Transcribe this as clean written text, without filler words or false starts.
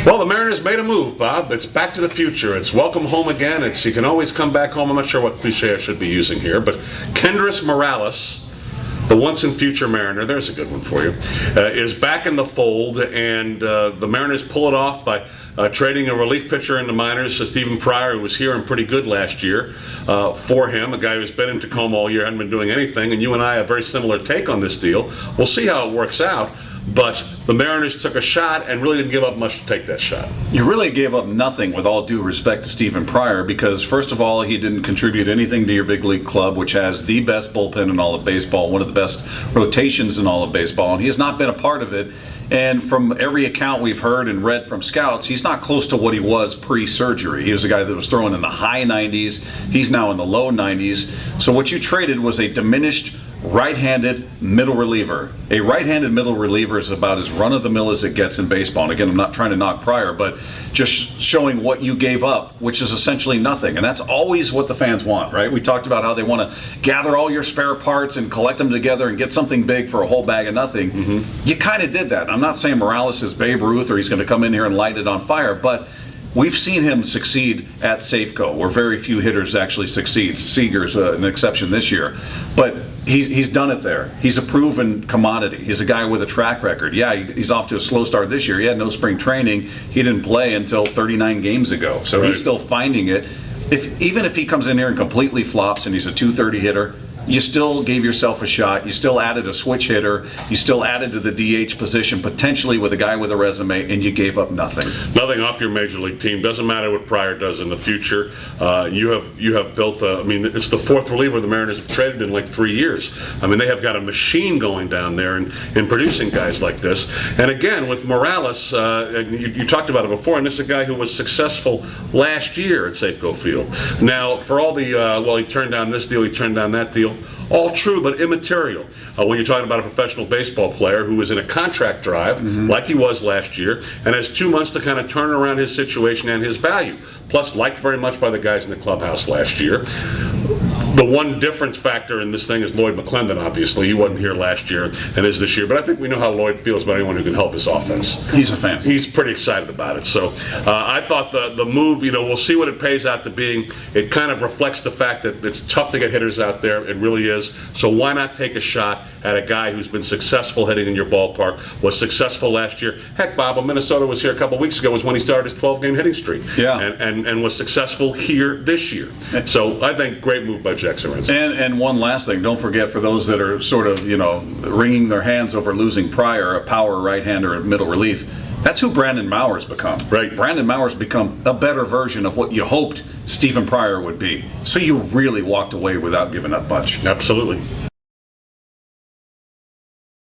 Well, the Mariners made a move, Bob. It's back to the future. It's welcome home again. You can always come back home. I'm not sure what cliche I should be using here, but Kendrys Morales, the once and future Mariner, there's a good one for you, is back in the fold, and the Mariners pull it off by trading a relief pitcher in the minors, Stephen Pryor, who was here and pretty good last year, for him, a guy who's been in Tacoma all year, hadn't been doing anything, and you and I have a very similar take on this deal. We'll see how it works out, but the Mariners took a shot and really didn't give up much to take that shot. You really gave up nothing, with all due respect to Stephen Pryor, because first of all, he didn't contribute anything to your big league club, which has the best bullpen in all of baseball, one of the best rotations in all of baseball, and he has not been a part of it. And from every account we've heard and read from scouts, he's not close to what he was pre-surgery. He was a guy that was throwing in the high 90s. He's now in the low 90s. So what you traded was a diminished right-handed middle reliever. A right-handed middle reliever is about as run-of-the-mill as it gets in baseball. And again, I'm not trying to knock Pryor, but just showing what you gave up, which is essentially nothing. And that's always what the fans want, right? We talked about how they want to gather all your spare parts and collect them together and get something big for a whole bag of nothing. Mm-hmm. You kind of did that. I'm not saying Morales is Babe Ruth or he's going to come in here and light it on fire, but we've seen him succeed at Safeco, where very few hitters actually succeed. Seager's an exception this year. But he's done it there. He's a proven commodity. He's a guy with a track record. Yeah, he's off to a slow start this year. He had no spring training. He didn't play until 39 games ago. So He's still finding it. Even if he comes in here and completely flops and he's a 230 hitter, you still gave yourself a shot. You still added a switch hitter. You still added to the DH position, potentially with a guy with a resume, and you gave up nothing. Nothing off your major league team. Doesn't matter what Pryor does in the future. You have built it's the fourth reliever the Mariners have traded in like 3 years. I mean, they have got a machine going down there in producing guys like this. And again, with Morales, you talked about it before, and this is a guy who was successful last year at Safeco Field. Now, for all the, he turned down this deal, he turned down that deal, all true, but immaterial. When you're talking about a professional baseball player who was in a contract drive, like he was last year, and has 2 months to kind of turn around his situation and his value. Plus, liked very much by the guys in the clubhouse last year. The one difference factor in this thing is Lloyd McClendon, obviously. He wasn't here last year and is this year, but I think we know how Lloyd feels about anyone who can help his offense. He's a fan. He's pretty excited about it. So I thought the move, we'll see what it pays out to being. It kind of reflects the fact that it's tough to get hitters out there. It really is. So why not take a shot at a guy who's been successful hitting in your ballpark, was successful last year. Heck, Bob, when Minnesota was here a couple weeks ago was when he started his 12-game hitting streak. Yeah. And was successful here this year. So I think great move by Jack Sorensen. And one last thing, don't forget, for those that are sort of, wringing their hands over losing Pryor, a power right-hander at middle relief, that's who Brandon Maurer's become. Right. Brandon Maurer's become a better version of what you hoped Stephen Pryor would be. So you really walked away without giving up much. Absolutely.